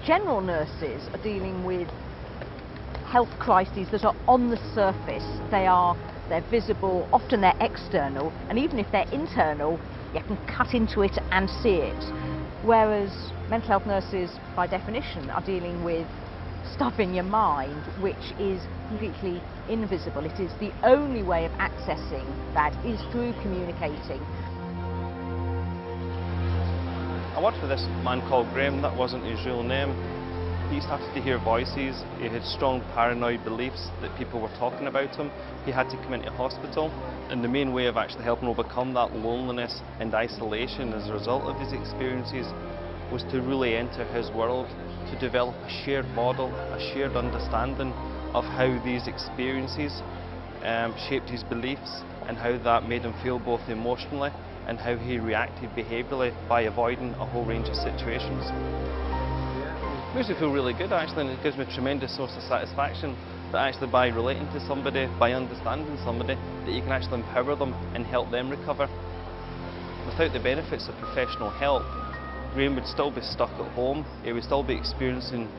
General nurses are dealing with health crises that are on the surface. They're visible, often they're external, and even if they're internal, you can cut into it and see it. Whereas mental health nurses, by definition, are dealing with stuff in your mind which is completely invisible. It is the only way of accessing that is through communicating. I worked with this man called Graham. That wasn't his real name. He started to hear voices. He had strong paranoid beliefs that people were talking about him. He had to come into hospital, and the main way of actually helping overcome that loneliness and isolation as a result of his experiences was to really enter his world, to develop a shared model, a shared understanding of how these experiences shaped his beliefs and how that made him feel both emotionally and how he reacted behaviourally by avoiding a whole range of situations. It makes me feel really good actually, and it gives me a tremendous source of satisfaction that actually by relating to somebody, by understanding somebody, that you can actually empower them and help them recover. Without the benefits of professional help, Graham would still be stuck at home. He would still be experiencing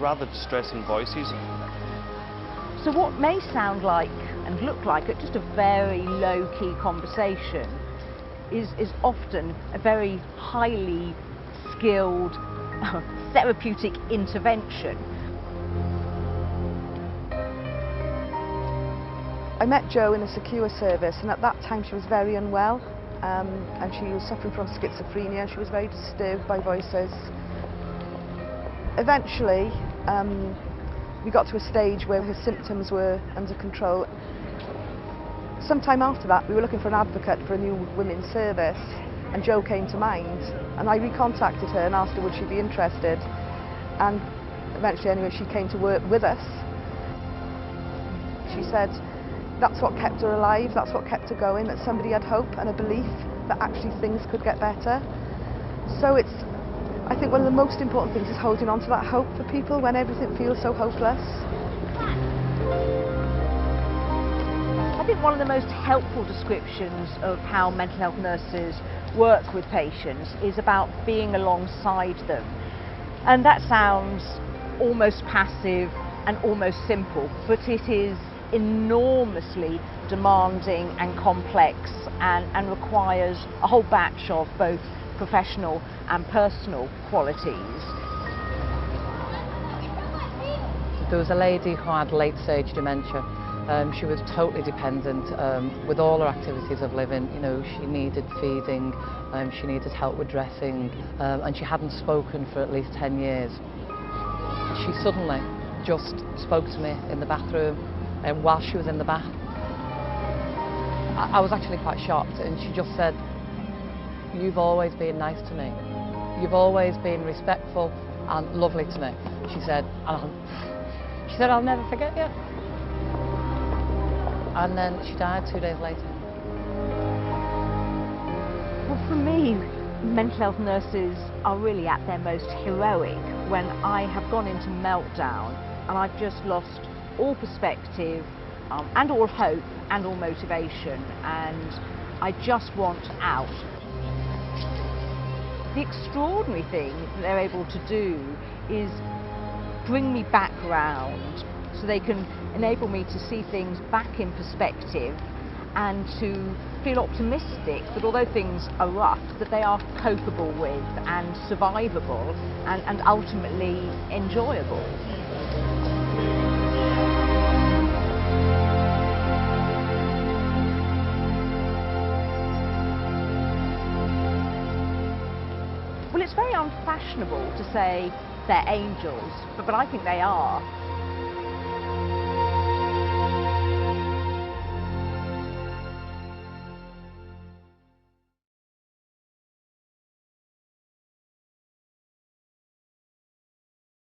rather distressing voices. So what may sound like and look like just a very low-key conversation is often a very highly skilled therapeutic intervention. I met Jo in a secure service, and at that time she was very unwell, and she was suffering from schizophrenia. She was very disturbed by voices. Eventually we got to a stage where her symptoms were under control. Sometime after that we were looking for an advocate for a new women's service, and Jo came to mind, and I recontacted her and asked her would she be interested, and eventually anyway she came to work with us. She said that's what kept her alive, that's what kept her going, that somebody had hope and a belief that actually things could get better. So I think one of the most important things is holding on to that hope for people when everything feels so hopeless. I think one of the most helpful descriptions of how mental health nurses work with patients is about being alongside them. And that sounds almost passive and almost simple, but it is enormously demanding and complex and requires a whole batch of both professional and personal qualities. There was a lady who had late-stage dementia. She was totally dependent with all her activities of living. You know, she needed feeding, she needed help with dressing, and she hadn't spoken for at least 10 years. She suddenly just spoke to me in the bathroom, and while she was in the bath. I was actually quite shocked, and she just said, "You've always been nice to me. You've always been respectful and lovely to me." She said, "I'll never forget you." And then she died 2 days later. Well, for me, mental health nurses are really at their most heroic when I have gone into meltdown and I've just lost all perspective and all hope and all motivation, and I just want out. The extraordinary thing that they're able to do is bring me back round, so they can enable me to see things back in perspective and to feel optimistic that although things are rough, that they are copable with and survivable and ultimately enjoyable. Well, it's very unfashionable to say they're angels, but I think they are.